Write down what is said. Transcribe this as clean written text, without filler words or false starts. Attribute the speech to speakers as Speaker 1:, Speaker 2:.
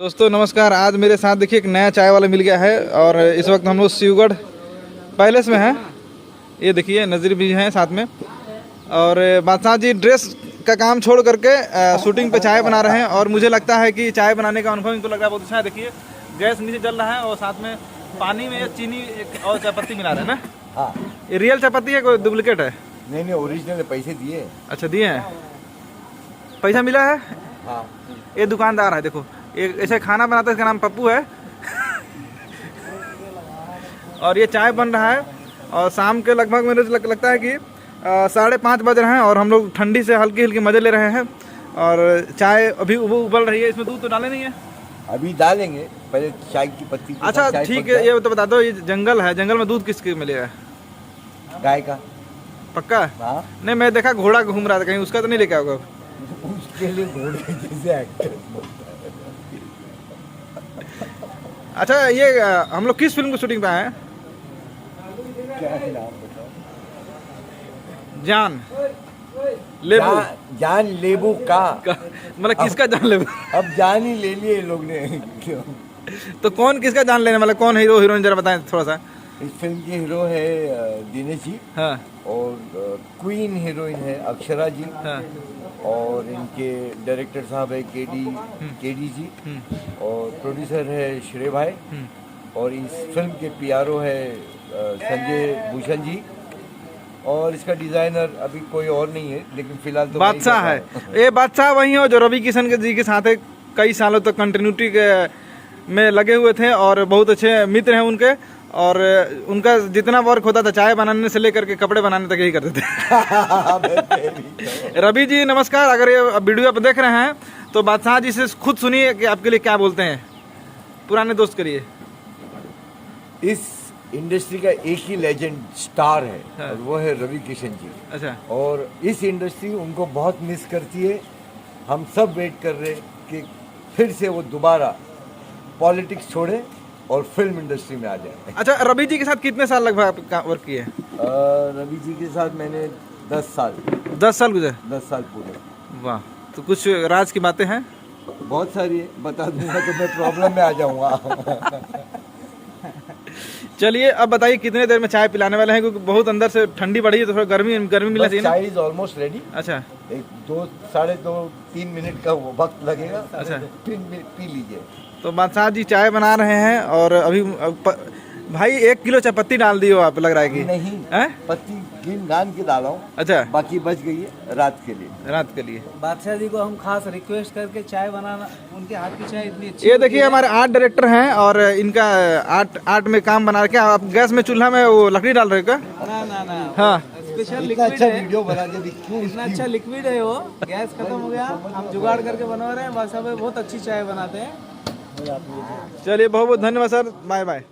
Speaker 1: दोस्तों नमस्कार। आज मेरे साथ देखिए एक नया चाय वाला मिल गया है और इस वक्त हम लोग शिवगढ़ पैलेस में हैं। ये देखिए नज़ीर भी हैं साथ में। और बादशाह जी ड्रेस का काम छोड़ करके शूटिंग पे चाय बना रहे हैं और मुझे लगता है कि चाय बनाने का अनुभव इनको लग रहा है बहुत अच्छा है। देखिए गैस नीचे जल रहा है और साथ में पानी में चीनी और चाय पत्ती मिला रहे हैं ना।
Speaker 2: हाँ,
Speaker 1: ये रियल चाय पत्ती है कोई डुप्लीकेट है?
Speaker 2: नहीं ओरिजिनल है, पैसे दिए।
Speaker 1: अच्छा दिए हैं, पैसा मिला है।
Speaker 2: हाँ,
Speaker 1: ये दुकानदार है, देखो ये ऐसे खाना बनाता है, इसका नाम पप्पू है। और ये चाय बन रहा है और शाम के लगभग मेरे लगता है कि 5:30 बज रहे हैं और हम लोग ठंडी से हल्की हल्की मज़े ले रहे हैं। और चाय अभी उबल रही है। इसमें दूध तो डाले नहीं है,
Speaker 2: अभी डालेंगे पहले चाय की पत्ती।
Speaker 1: अच्छा ठीक है। ये तो बता दो, ये जंगल है, जंगल में दूध किसके मिलेगा?
Speaker 2: गाय का।
Speaker 1: पक्का?
Speaker 2: हाँ,
Speaker 1: नहीं मैं देखा घोड़ा घूम रहा था कहीं, उसका तो नहीं लेके आओगे?
Speaker 2: उसके लिए घोड़े जैसे एक्टर।
Speaker 1: अच्छा ये हम लोग किस फिल्म की शूटिंग पे आए हैं?
Speaker 2: क्या नाम बताओ?
Speaker 1: जान लेबू
Speaker 2: जान लेबू का।
Speaker 1: मतलब किसका जान लेबू?
Speaker 2: अब जान ही ले लिए लोग ने।
Speaker 1: तो कौन किसका जान लेने वाला, कौन हीरो हीरोइन जरा बताएं थोड़ा सा।
Speaker 2: इस फिल्म के हीरो है दिनेश जी।
Speaker 1: हाँ
Speaker 2: और क्वीन हीरोइन है अक्षरा जी।
Speaker 1: हाँ
Speaker 2: और इनके डायरेक्टर साहब है केडी जी। और प्रोड्यूसर है श्रेय भाई। और इस फिल्म के पीआरओ है संजय भूषण जी। और इसका डिजाइनर अभी कोई और नहीं है, लेकिन फिलहाल तो
Speaker 1: बादशाह है। ये बादशाह वही हो जो रवि किशन के जी के साथ है, कई सालों तक कंटिन्यूटी के में लगे हुए थे और बहुत अच्छे मित्र हैं उनके। और उनका जितना वर्क होता था चाय बनाने से लेकर के कपड़े बनाने तक यही करते थे। रवि जी नमस्कार। अगर ये वीडियो आप देख रहे हैं तो बादशाह जी से खुद सुनिए कि आपके लिए क्या बोलते हैं, पुराने दोस्त करिए।
Speaker 2: इस इंडस्ट्री का एक ही लेजेंड स्टार है।
Speaker 1: हाँ।
Speaker 2: और वो है रवि किशन जी।
Speaker 1: अच्छा
Speaker 2: और इस इंडस्ट्री उनको बहुत मिस करती है। हम सब वेट कर रहे हैं कि फिर से वो दोबारा पॉलिटिक्स छोड़े और फिल्म इंडस्ट्री में आ जाए।
Speaker 1: अच्छा रवि जी के साथ कितने साल लगभग आप वर्क किए?
Speaker 2: रवि जी के साथ मैंने 10 साल
Speaker 1: 10 साल गुजरे।
Speaker 2: 10 साल पूरे।
Speaker 1: वाह, तो कुछ राज की बातें हैं?
Speaker 2: बहुत सारी है, बता दूंगा तो मैं प्रॉब्लम में आ जाऊंगा।
Speaker 1: चलिए अब बताइए कितने देर में चाय पिलाने वाले हैं, क्योंकि बहुत अंदर से ठंडी बढ़ी है तो थोड़ा गर्मी मिलना चाहिए ना।
Speaker 2: चाय इज ऑलमोस्ट रेडी।
Speaker 1: अच्छा
Speaker 2: एक 2 साढ़े 2-3 मिनट का वो वक्त लगेगा।
Speaker 1: अच्छा।
Speaker 2: फिर पी लीजिए।
Speaker 1: तो बादशाह जी चाय बना रहे हैं और अभी भाई 1 किलो चाय पत्ती डाल दी हो आप, लग रहा है कि
Speaker 2: नहीं
Speaker 1: है?
Speaker 2: पत्ती गिन गान के डाला हूँ।
Speaker 1: अच्छा
Speaker 2: बाकी बच गई है रात के लिए।
Speaker 1: रात के लिए।
Speaker 3: बादशाह जी को हम खास रिक्वेस्ट करके चाय बनाना, उनके हाथ की चाय इतनी अच्छी
Speaker 1: ये देखिए हमारे आर्ट डायरेक्टर हैं और इनका आर्ट में काम बना के आप गैस में चूल्हा में वो लकड़ी डाल रहे हो क्या?
Speaker 3: ना
Speaker 1: हाँ
Speaker 3: स्पेशल
Speaker 2: इतना
Speaker 3: लिक्विड
Speaker 2: अच्छा
Speaker 3: है।
Speaker 2: वीडियो बना के दिखूं।
Speaker 3: इतना अच्छा लिक्विड है, वो गैस खत्म हो गया, हम जुगाड़ करके बनवा रहे हैं। बादशाह भाई बहुत अच्छी चाय बनाते हैं।
Speaker 1: चलिए बहुत बहुत धन्यवाद सर, बाय बाय।